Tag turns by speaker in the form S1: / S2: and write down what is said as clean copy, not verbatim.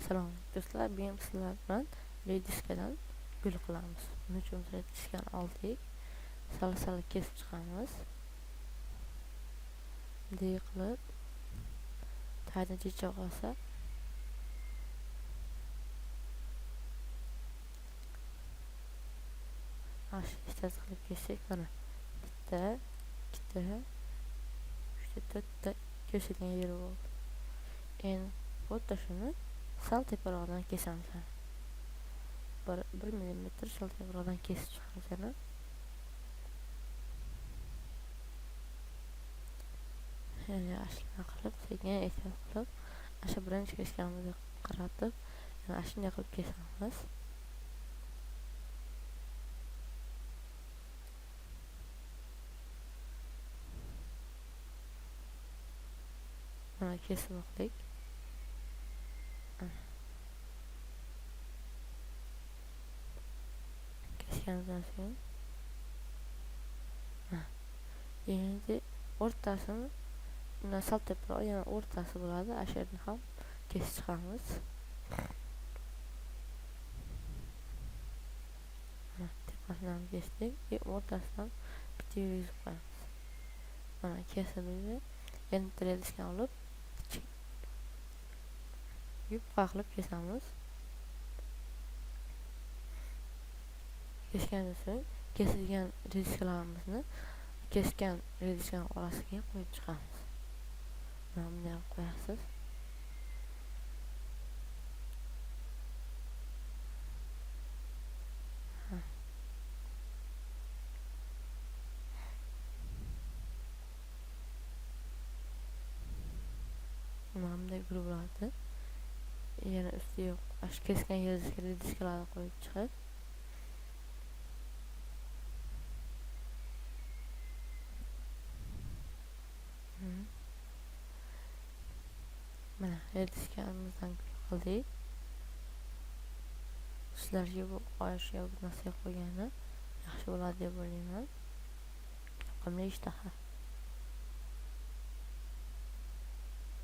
S1: Salom do'stlar, bugun sizlar bilan rediskadan gul qilamiz. Buning uchun rediskani oldik, sal kesib chiqamiz. Bunday qilib tayini checha qolsa ikkitasi qilib kessak, mana bitta, ikkita, uchta, to'rtta kesilgan yeri bo'ldi. Endi xuddi shuni sal teparoqdan kesamiz. 1 millimetr sal teparoqdan kesib chiqamiz. Yani ashuna qilib, sekin ehtiyot qilib, asha birinchi kesganimizga qaratib, yana ashunday qilib kesamiz. Mana kesib oldik. Kesganimizdan so'ng endi o'rtasini bundan sal teparoq yana o'rtasi bo'ladi. O'sha yerni ham kesib chiqamiz. Tepasidan kesdik, o'rtasidan bitta yuzib qo'yamiz. Mana kesildi. Endi rediskani olib yupqa qilib kesamiz. Kesgandan so'ng kesilgan rediskalarimizni kesgan rediskani orasiga qo'yib chiqamiz. Mana bunday qilib qo'yasiz. Mana bunday bo'ladi. Yana ustiga ash kesgan rediskalarni qo'yib chiqib mana rediskamizdan qildik. Sizlarga bu osh yoki nasiya qo'ygani yaxshi bo'ladi deb o'ylayman. Yoqimli ishtaha.